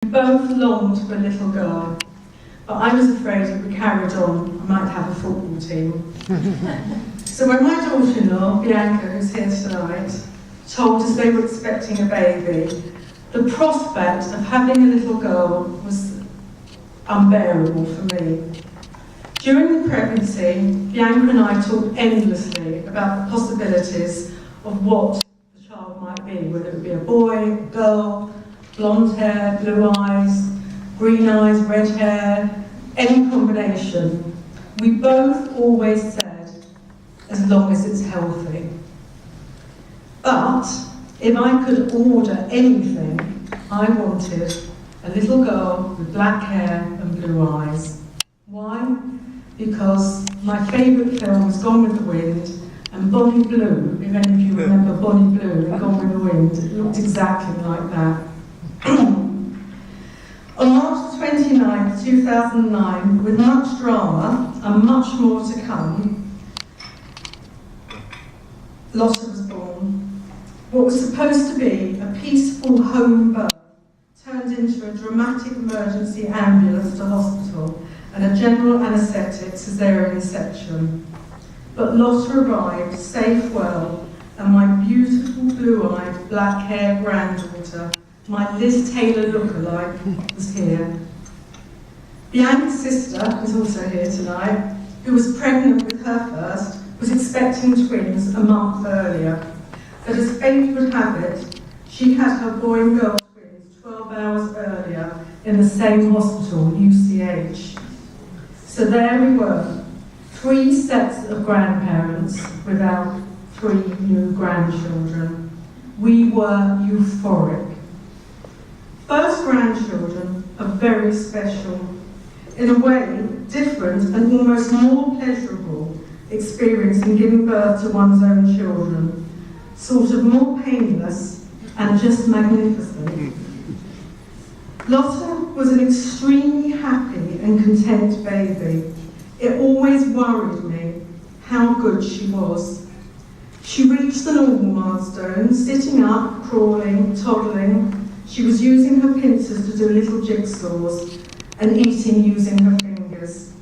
We both longed for a little girl, but I was afraid if we carried on, I might have a football team. So when my daughter-in-law, Bianca, who's here tonight, told us they were expecting a baby, the prospect of having a little girl was unbearable for me. During the pregnancy, Bianca and I talked endlessly about the possibilities of what the child might be, whether it would be a boy, a girl, blonde hair, blue eyes, green eyes, red hair, any combination. We both always said, as long as it's healthy. But if I could order anything, I wanted a little girl with black hair and blue eyes. Why? Because my favourite film was Gone with the Wind, and Bonnie Blue, if any of you remember Bonnie Blue in Gone with the Wind, it looked exactly like that. On March 29, 2009, with much drama and much more to come, Lotta was born. What was supposed to be a peaceful home birth turned into a dramatic emergency ambulance to hospital and a general anaesthetic caesarean section. But Lotta arrived safe, well, and my beautiful blue-eyed, black-haired granddaughter, my Liz Taylor lookalike, was here. Bianca's sister, who's also here tonight, who was pregnant with her first, was expecting twins a month earlier. But as fate would have it, she had her boy and girl twins 12 hours earlier in the same hospital, UCH. So there we were, 3 sets of grandparents without 3 new grandchildren. We were euphoric. First grandchildren are very special. In a way, different and almost more pleasurable experience in giving birth to one's own children. Sort of more painless and just magnificent. Lotta was an extremely happy and content baby. It always worried me how good she was. She reached the normal milestones, sitting up, crawling, toddling. She was using her pincers to do little jigsaws and eating using her fingers.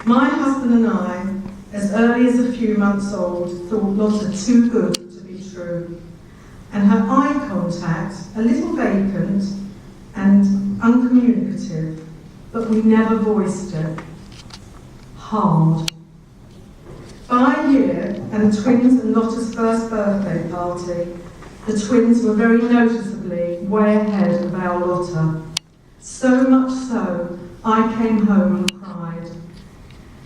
My husband and I, as early as a few months old, thought Lotta too good to be true. And her eye contact, a little vacant and uncommunicative, but we never voiced it. Hard. By a year, and the twins and Lotta's first birthday party, the twins were very noticeably way ahead of our Lotta. So much so, I came home and cried.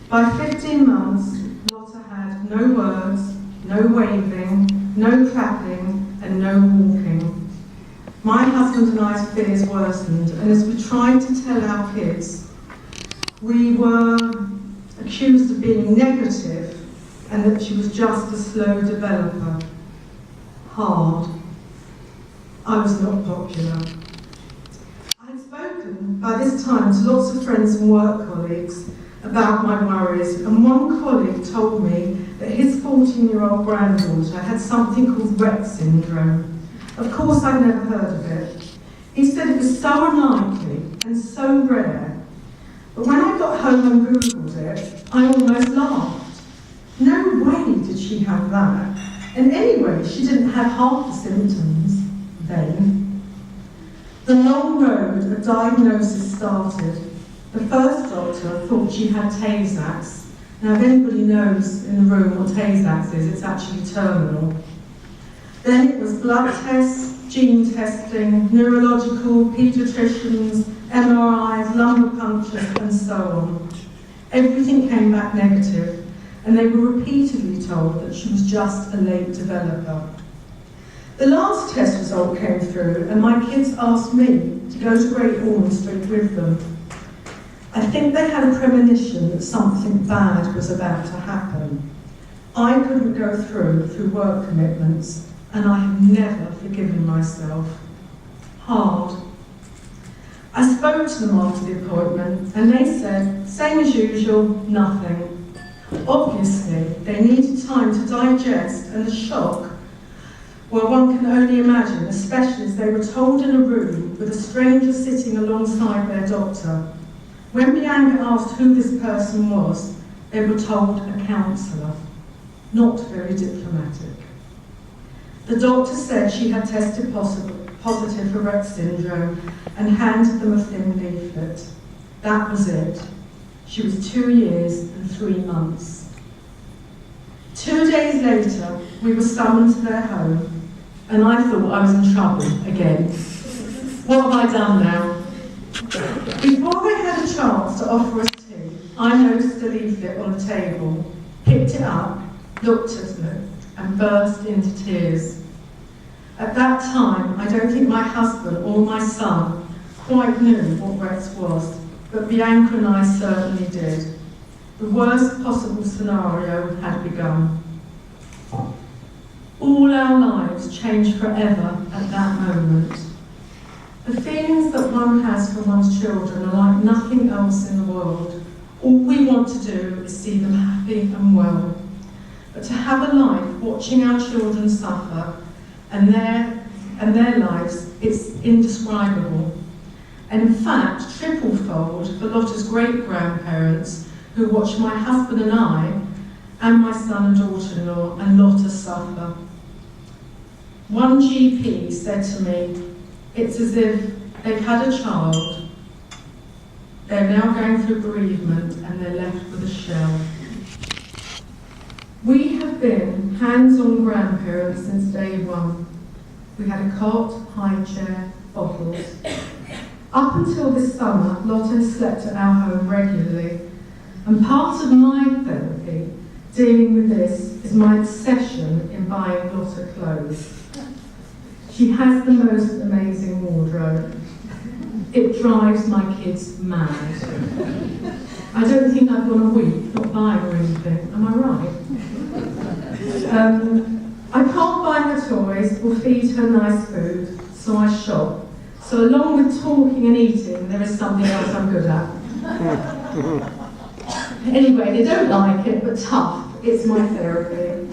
By 15 months, Lotta had no words, no waving, no clapping, and no walking. My husband and I's fears worsened, and as we tried to tell our kids, we were accused of being negative and that she was just a slow developer. Hard. I was not popular. I had spoken by this time to lots of friends and work colleagues about my worries, and one colleague told me that his 14-year-old granddaughter had something called Retts syndrome. Of course, I'd never heard of it. He said it was so unlikely and so rare. But when I got home and Googled it, I almost laughed. No way did she have that. And anyway, she didn't have half the symptoms then. The long road of diagnosis started. The first doctor thought she had Tay-Sachs. Now, if anybody knows in the room what Tay-Sachs is, it's actually terminal. Then it was blood tests, gene testing, neurological, paediatricians, MRIs, lumbar punctures, and so on. Everything came back negative, and they were repeatedly told that she was just a late developer. The last test result came through, and my kids asked me to go to Great Ormond Street with them. I think they had a premonition that something bad was about to happen. I couldn't go through work commitments, and I have never forgiven myself. Hard. I spoke to them after the appointment, and they said, same as usual, nothing. Obviously, they needed time to digest, and the shock Well, one can only imagine, especially as they were told in a room with a stranger sitting alongside their doctor. When Bianca asked who this person was, they were told a counsellor. Not very diplomatic. The doctor said she had tested positive for Retts syndrome and handed them a thin leaflet. That was it. She was 2 years and 3 months. 2 days later, we were summoned to their home, and I thought I was in trouble again. What have I done now? Before they had a chance to offer us tea, I noticed a leaflet on the table, picked it up, looked at it, and burst into tears. At that time, I don't think my husband or my son quite knew what Retts was, but Bianca and I certainly did. The worst possible scenario had begun. All our lives changed forever at that moment. The feelings that one has for one's children are like nothing else in the world. All we want to do is see them happy and well. But to have a life watching our children suffer and their lives, it's indescribable. And in fact, triplefold for Lotta's great-grandparents who watched my husband and I and my son and daughter-in-law and Lotta suffer. One GP said to me, it's as if they've had a child, they're now going through bereavement and they're left with a shell. We have been hands-on grandparents since day one. We had a cot, high chair, bottles. Up until this summer, Lotta has slept at our home regularly. And part of my therapy, dealing with this, is my obsession in buying Lotta clothes. She has the most amazing wardrobe. It drives my kids mad. I don't think I've gone a week not buying her anything, am I right? I can't buy her toys or feed her nice food, so I shop. So along with talking and eating, there is something else I'm good at. Anyway, they don't like it, but tough, it's my therapy.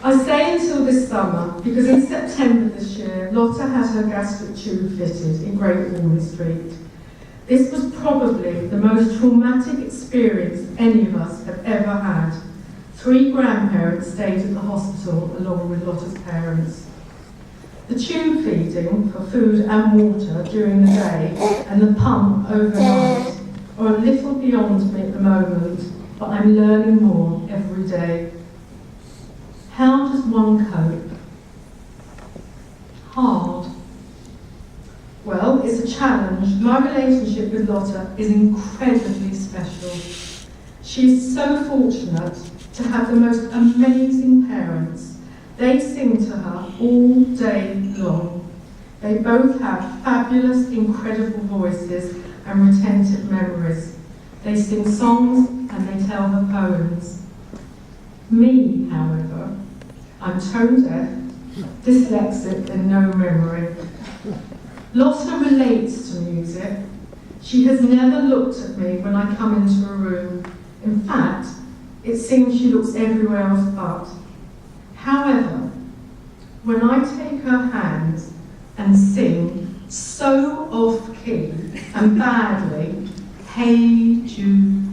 I say until this summer, because in September this year, Lotta had her gastric tube fitted in Great Ormond Street. This was probably the most traumatic experience any of us have ever had. 3 grandparents stayed at the hospital along with Lotta's parents. The tube feeding for food and water during the day and the pump overnight are a little beyond me at the moment, but I'm learning more every day. How does one cope? Hard. Well, it's a challenge. My relationship with Lotta is incredibly special. She is so fortunate to have the most amazing parents. They sing to her all day long. They both have fabulous, incredible voices and retentive memories. They sing songs and they tell her poems. Me, however, I'm tone deaf, dyslexic and no memory. Lotta relates to music. She has never looked at me when I come into a room. In fact, it seems she looks everywhere else but. However, when I take her hands and sing so off-key and badly, "Hey Jude,"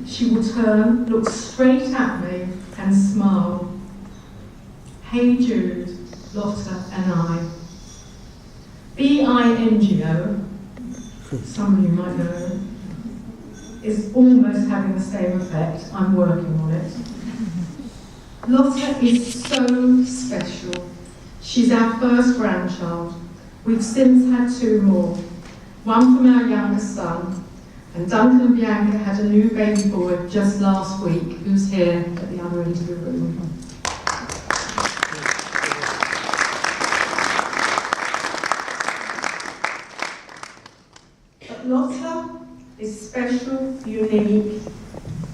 she will turn, look straight at me and smile. Hey Jude, Lotta and I. B-I-N-G-O, some of you might know, is almost having the same effect. I'm working on it. Lotta is so special. She's our first grandchild. We've since had 2 more, one from our youngest son, and Duncan and Bianca had a new baby boy just last week, who's here at the other end of the room. But Lotta is special, unique,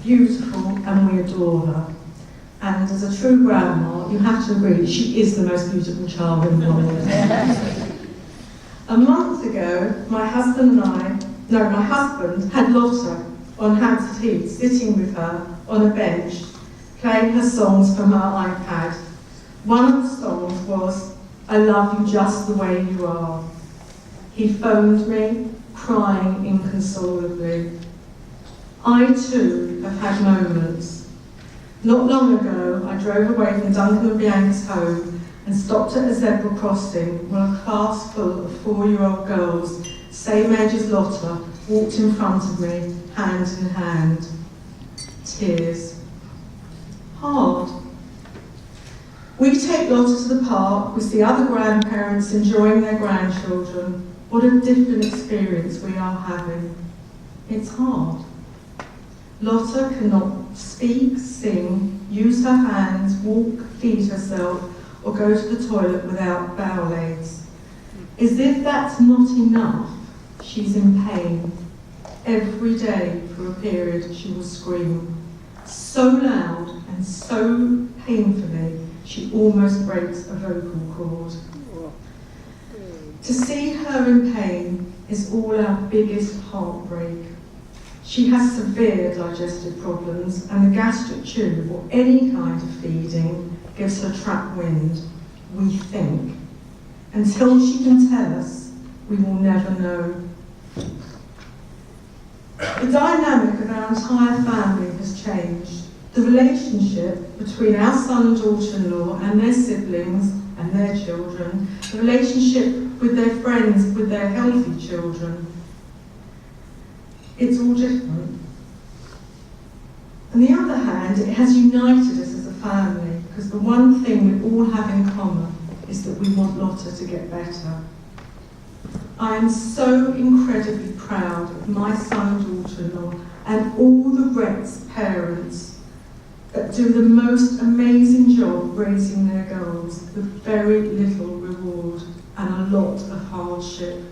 beautiful, and we adore her. And as a true grandma, you have to agree, she is the most beautiful child in the world. A month ago, my husband had Lotta on Hampstead Heath, sitting with her on a bench, playing her songs from her iPad. One of the songs was, "I love you just the way you are." He phoned me, crying inconsolably. I too have had moments. Not long ago, I drove away from Duncan and Bianca's home and stopped at a zebra crossing where a class full of 4-year-old girls, same age as Lotta, walked in front of me, hand in hand. Tears. Hard. We take Lotta to the park, we see other grandparents enjoying their grandchildren. What a different experience we are having. It's hard. Lotta cannot speak, sing, use her hands, walk, feed herself, or go to the toilet without bowel aids. As if that's not enough, she's in pain. Every day for a period she will scream. So loud and so painfully, she almost breaks a vocal cord. To see her in pain is all our biggest heartbreak. She has severe digestive problems, and the gastric tube or any kind of feeding gives her trapped wind, we think. Until she can tell us, we will never know. The dynamic of our entire family has changed. The relationship between our son and daughter-in-law and their siblings and their children, the relationship with their friends, with their healthy children, it's all different. On the other hand, it has united us as a family, because the one thing we all have in common is that we want Lotta to get better. I am so incredibly proud of my son and daughter-in-law and all the Retts parents that do the most amazing job raising their girls with very little reward and a lot of hardship.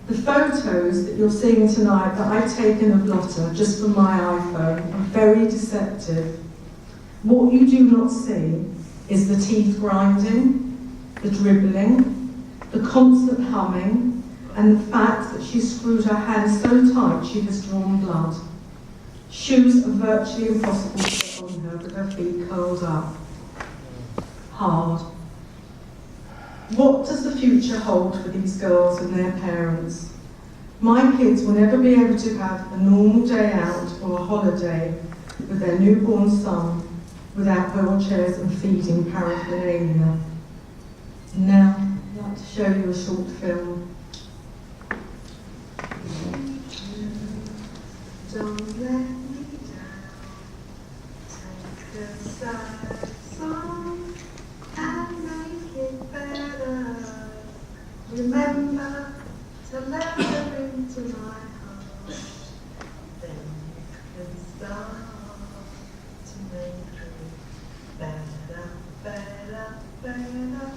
The photos that you're seeing tonight that I've taken of Lotta just from my iPhone are very deceptive. What you do not see is the teeth grinding, the dribbling, the constant humming, and the fact that she screwed her hands so tight she has drawn blood. Shoes are virtually impossible to get on her with her feet curled up. Hard. What does the future hold for these girls and their parents? My kids will never be able to have a normal day out or a holiday with their newborn son without wheelchairs and feeding paraphernalia. Now, I'd like to show you a short film. Don't let me down, take a sad song and make it better. Remember to let her into my heart, then you can start to make it better, better, better, better.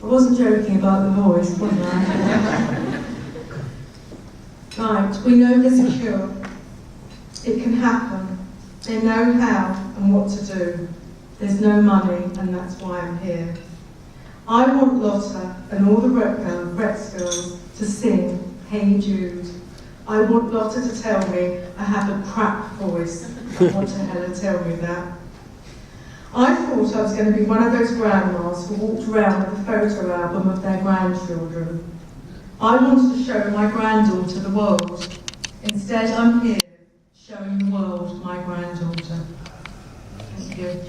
I wasn't joking about the voice, was I? Right, we know there's a cure. It can happen. They know how and what to do. There's no money, and that's why I'm here. I want Lotta and all the Retts girls to sing Hey Jude. I want Lotta to tell me I have a crap voice. I want her to tell me that. I thought I was going to be one of those grandmas who walked around with a photo album of their grandchildren. I wanted to show my granddaughter the world. Instead, I'm here showing the world my granddaughter. Thank you.